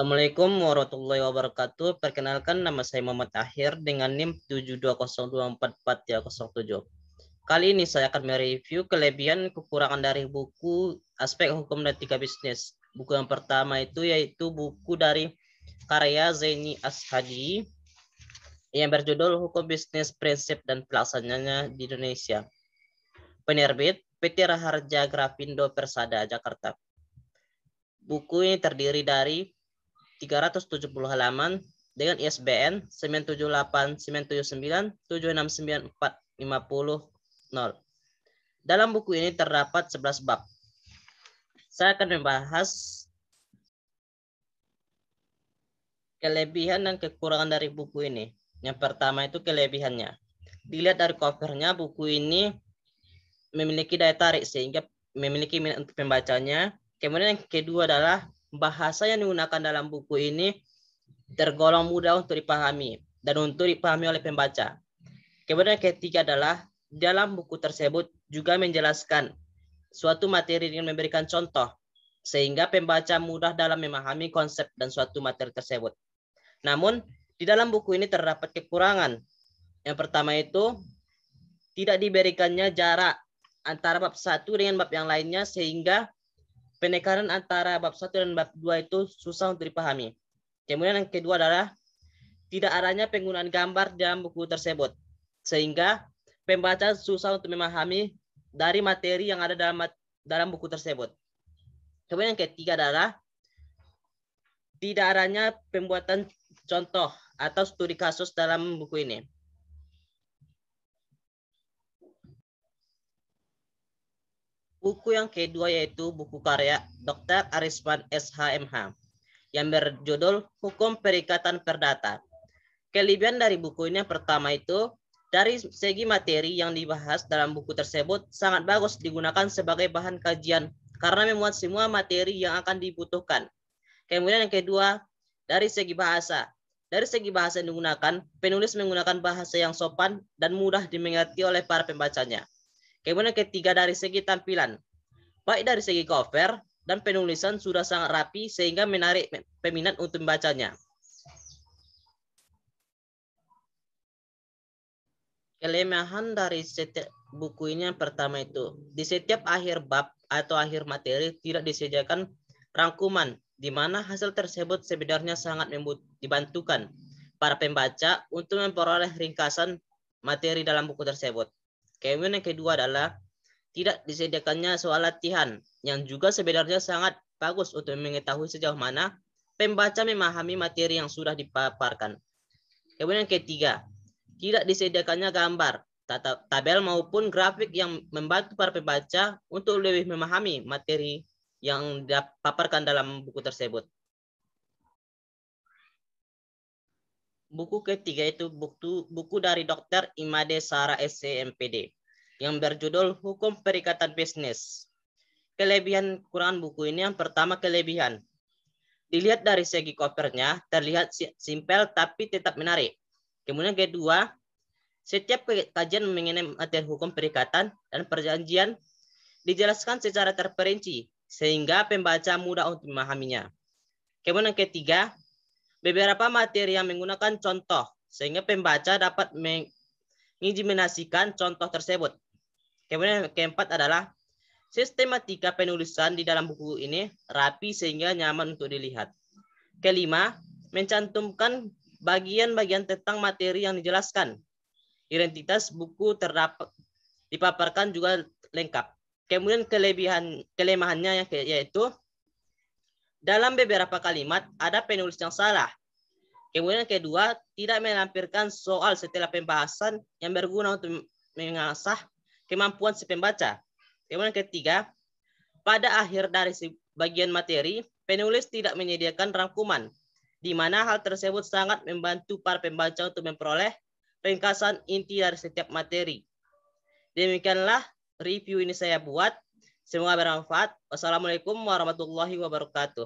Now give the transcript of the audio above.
Assalamualaikum warahmatullahi wabarakatuh. Perkenalkan, nama saya Muhammad Akhir dengan NIM 720244307. Kali ini saya akan mereview kelebihan kekurangan dari buku Aspek Hukum dan Etika Bisnis. Buku yang pertama yaitu buku dari karya Zaini Ashadi yang berjudul Hukum Bisnis, Prinsip dan Pelaksanaannya di Indonesia. Penerbit PT Raharja Grafindo Persada, Jakarta. Buku ini terdiri dari 370 halaman dengan ISBN 9789797694500. Dalam buku ini terdapat 11 bab. Saya akan membahas kelebihan dan kekurangan dari buku ini. Yang pertama itu kelebihannya. Dilihat dari covernya, buku ini memiliki daya tarik sehingga memiliki minat untuk pembacanya. Kemudian yang kedua adalah bahasa yang digunakan dalam buku ini tergolong mudah untuk dipahami dan untuk dipahami oleh pembaca. Kemudian yang ketiga adalah dalam buku tersebut juga menjelaskan suatu materi dengan memberikan contoh sehingga pembaca mudah dalam memahami konsep dan suatu materi tersebut. Namun di dalam buku ini terdapat kekurangan. Yang pertama itu tidak diberikannya jarak antara bab 1 dengan bab yang lainnya sehingga penekanan antara bab 1 dan bab 2 itu susah untuk dipahami. Kemudian yang kedua adalah tidak adanya penggunaan gambar dalam buku tersebut, sehingga pembaca susah untuk memahami dari materi yang ada dalam buku tersebut. Kemudian yang ketiga adalah tidak adanya pembuatan contoh atau studi kasus dalam buku ini. Buku yang kedua yaitu buku karya Dr. Arisman SHMH yang berjudul Hukum Perikatan Perdata. Kelebihan dari buku ini yang pertama itu dari segi materi yang dibahas dalam buku tersebut sangat bagus digunakan sebagai bahan kajian karena memuat semua materi yang akan dibutuhkan. Kemudian yang kedua dari segi bahasa. Dari segi bahasa yang digunakan, penulis menggunakan bahasa yang sopan dan mudah dimengerti oleh para pembacanya. Kemudian ketiga dari segi tampilan, baik dari segi cover dan penulisan sudah sangat rapi sehingga menarik peminat untuk membacanya. Kelemahan dari setiap buku ini yang pertama itu, di setiap akhir bab atau akhir materi tidak disediakan rangkuman, di mana hasil tersebut sebenarnya sangat dibantukan para pembaca untuk memperoleh ringkasan materi dalam buku tersebut. Kemudian yang kedua adalah tidak disediakannya soal latihan yang juga sebenarnya sangat bagus untuk mengetahui sejauh mana pembaca memahami materi yang sudah dipaparkan. Kemudian yang ketiga, tidak disediakannya gambar, tabel maupun grafik yang membantu para pembaca untuk lebih memahami materi yang dipaparkan dalam buku tersebut. Buku ketiga itu buku dari Dr. Imade Sara SC MPD yang berjudul Hukum Perikatan Bisnis. Kelebihan kekurangan buku ini yang pertama kelebihan. Dilihat dari segi covernya terlihat simpel tapi tetap menarik. Kemudian kedua, setiap kajian mengenai materi hukum perikatan dan perjanjian dijelaskan secara terperinci sehingga pembaca mudah untuk memahaminya. Kemudian ketiga, beberapa materi yang menggunakan contoh sehingga pembaca dapat mengimplementasikan contoh tersebut. Kemudian keempat adalah sistematika penulisan di dalam buku ini rapi sehingga nyaman untuk dilihat. Kelima, mencantumkan bagian-bagian tentang materi yang dijelaskan. Identitas buku dipaparkan juga lengkap. Kemudian kelemahannya yaitu dalam beberapa kalimat ada penulis yang salah. Kemudian kedua, tidak melampirkan soal setelah pembahasan yang berguna untuk mengasah kemampuan si pembaca. Kemudian ketiga, pada akhir dari bagian materi, penulis tidak menyediakan rangkuman, di mana hal tersebut sangat membantu para pembaca untuk memperoleh ringkasan inti dari setiap materi. Demikianlah review ini saya buat. Semoga bermanfaat. Wassalamualaikum warahmatullahi wabarakatuh.